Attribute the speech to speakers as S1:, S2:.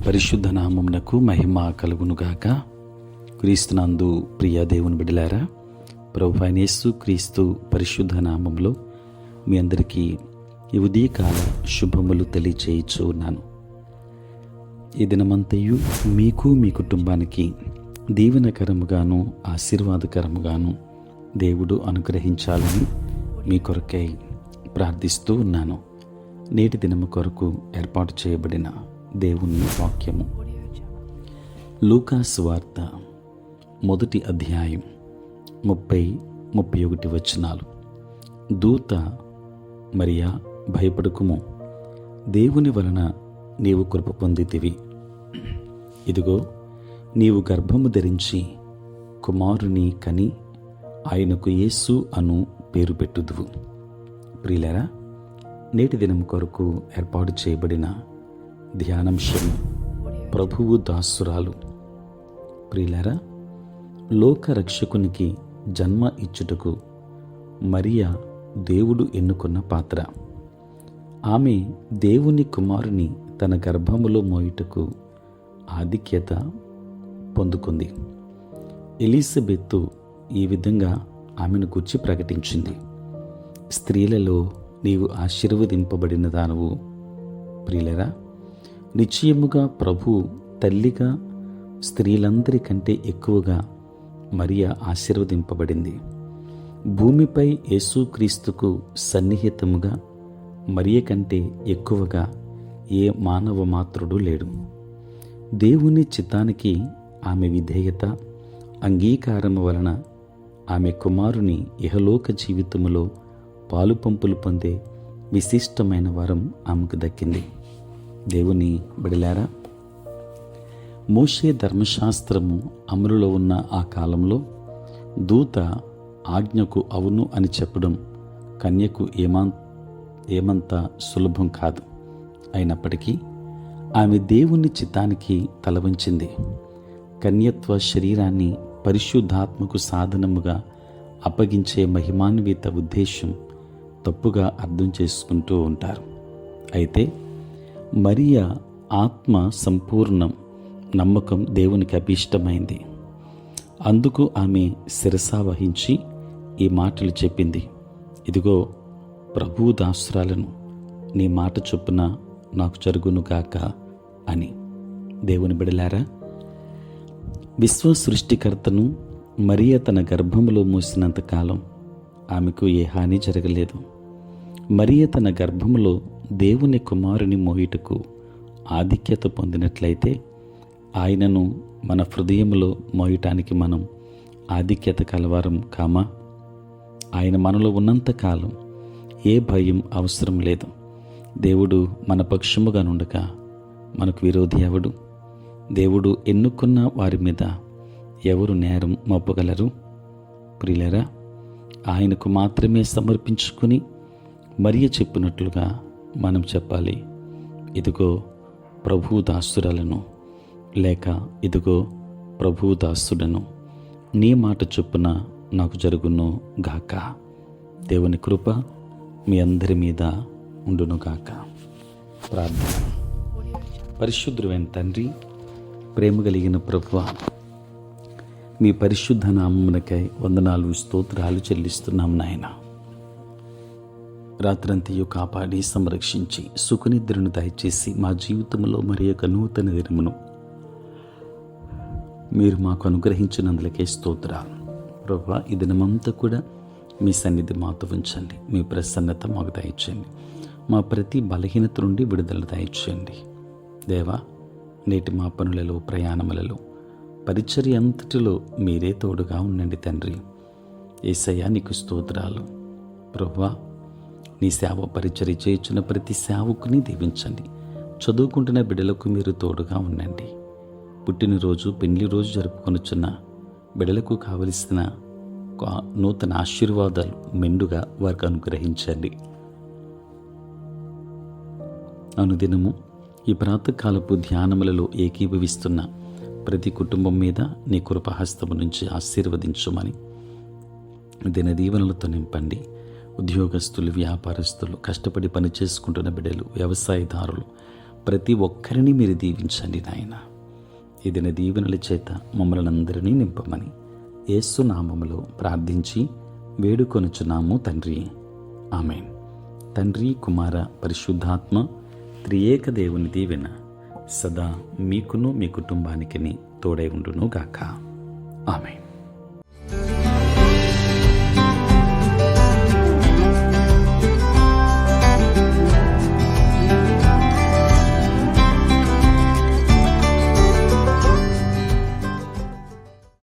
S1: పరిశుద్ధ నామమునకు మహిమ కలుగునుగాక. క్రీస్తునందు ప్రియ దేవుని బిడ్డలారా, ప్రభువైన యేసు క్రీస్తు పరిశుద్ధ నామంలో మీ అందరికీ ఈ ఉదయకాల శుభములు తెలియచేయచ్చు ఉన్నాను. ఈ దినమంతయు మీకు మీ కుటుంబానికి దీవెనకరముగాను ఆశీర్వాదకరముగాను దేవుడు అనుగ్రహించాలని మీ కొరకై ప్రార్థిస్తూ ఉన్నాను. నేటి దినము కొరకు ఏర్పాటు చేయబడిన దేవుని వాక్యము లూకా సువార్త 1వ అధ్యాయం 30-31 వచనాలు. దూత మరియా, భయపడకుము, దేవుని వలన నీవు కృప పొందితివి. ఇదిగో, నీవు గర్భము ధరించి కుమారుని కని ఆయనకు యేసు అను పేరు పెట్టుదువు. ప్రియులారా, నేటి దినం కొరకు ఏర్పాటు చేయబడిన ధ్యానాంశము ప్రభువు దాసురాలు. ప్రియులారా, లోక రక్షకునికి జన్మ ఇచ్చుటకు మరియా దేవుడు ఎన్నుకున్న పాత్ర. ఆమె దేవుని కుమారుని తన గర్భములో మోయుటకు ఆధిక్యత పొందుకుంది. ఎలిజబెత్తు ఈ విధంగా ఆమెను గురించి ప్రకటించింది: స్త్రీలలో నీవు ఆశీర్వదింపబడిన దానవు. ప్రియులరా, నిశ్చయముగా ప్రభు తల్లిగా స్త్రీలందరికంటే ఎక్కువగా మరియా ఆశీర్వదింపబడింది. భూమిపై యేసుక్రీస్తుకు సన్నిహితముగా మరియ కంటే ఎక్కువగా ఏ మానవ మాతృడు లేడు. దేవుని చిత్తానికి ఆమె విధేయత, అంగీకారము వలన ఆమె కుమారుని ఇహలోక జీవితములో పాలుపంపులు పొందే విశిష్టమైన వరం ఆమెకు దక్కింది. దేవుని బిడలారా, మోషే ధర్మశాస్త్రము అమలులో ఉన్న ఆ కాలంలో దూత ఆజ్ఞకు అవును అని చెప్పడం కన్యకు ఏమంత సులభం కాదు. అయినప్పటికీ ఆమె దేవుని చిత్తానికి తలవంచింది. కన్యత్వ శరీరాన్ని పరిశుద్ధాత్మకు సాధనముగా అప్పగించే మహిమాన్విత ఉద్దేశం తప్పుగా అర్థం చేసుకుంటూ ఉంటారు. అయితే మరియా ఆత్మ సంపూర్ణం నమ్మకం దేవునికి అభీష్టమైంది. అందుకు ఆమె శిరసా వహించి ఈ మాటలు చెప్పింది: ఇదిగో, ప్రభువు దాసురాలను, నీ మాట చొప్పున నాకు జరుగునుగాక అని. దేవుని బిడలారా, విశ్వ సృష్టికర్తను మరియ తన గర్భములో మోసినంతకాలం ఆమెకు ఏ హాని జరగలేదు. మరియ తన గర్భములో దేవుని కుమారుని మోయుటకు ఆధిక్యత పొందినట్లయితే ఆయనను మన హృదయంలో మోయటానికి మనం ఆధిక్యత కలవారం కామా? ఆయన మనలో ఉన్నంతకాలం ఏ భయం అవసరం లేదు. దేవుడు మన పక్షముగా నుండగా మనకు విరోధి ఎవడు? దేవుడు ఎన్నుకున్న వారి మీద ఎవరు నేరం మోపగలరు? ప్రియులారా, ఆయనకు మాత్రమే సమర్పించుకుని మరియ చెప్పినట్లుగా మనం చెప్పాలి: ఇదిగో ప్రభువు దాసురాలను, లేక ఇదిగో ప్రభువు దాసుడను, నీ మాట చొప్పున నాకు జరుగును గాక. దేవుని కృప మీ అందరి మీద ఉండును గాక. ప్రార్థన. పరిశుద్ధుడైన తండ్రి, ప్రేమ కలిగిన ప్రభువా, మీ పరిశుద్ధ నామమునకై వందనాలు, స్తోత్రాలు చెల్లిస్తున్నాం నాయన. రాత్రంతయు కాపాడి సంరక్షించి సుఖనిద్రను దయచేసి మా జీవితంలో మరి యొక్క నూతన దినమును మీరు మాకు అనుగ్రహించినందులకే స్తోత్రాలు. ప్రభువా, ఈ దినమంతా కూడా మీ సన్నిధి మాతో ఉంచండి. మీ ప్రసన్నత మాకు దయచేయండి. మా ప్రతి బలహీనత నుండి విడుదల దయచేయండి. దేవా, నేటి మా పనులలో, ప్రయాణములలో, పరిచర్య అంతటిలో మీరే తోడుగా ఉండండి తండ్రి. యేసయ్యా, నీకు స్తోత్రాలు. ప్రభువా, నీ సేవ పరిచర్య చేయుచున్న ప్రతి సేవకుని దీవించండి. చదువుకుంటున్న బిడ్డలకు మీరు తోడుగా ఉండండి. పుట్టినరోజు, పెళ్లి రోజు జరుపుకొనుచున్న బిడ్డలకు కావలసిన నూతన ఆశీర్వాదాలు మెండుగా వారికి అనుగ్రహించండి. అనుదినము ఈ ప్రాతకాలపు ధ్యానములలో ఏకీభవిస్తున్న ప్రతి కుటుంబం మీద నీ కృపహస్తము నుంచి ఆశీర్వదించుమని దినదీవెనలతో నింపండి. ఉద్యోగస్తులు, వ్యాపారస్తులు, కష్టపడి పనిచేసుకుంటున్న బిడ్డలు, వ్యవసాయదారులు, ప్రతి ఒక్కరిని మీరు దీవించండి నాయన. ఇదిన దీవెనల చేత మమ్మల్ని అందరినీ నింపమని యేసు నామములో ప్రార్థించి వేడుకొనుచున్నాము తండ్రి. ఆమేన్. తండ్రి, కుమార, పరిశుద్ధాత్మ త్రియేక దేవుని దీవెన సదా మీకును మీ కుటుంబానికి తోడై ఉండును గాక. ఆమేన్.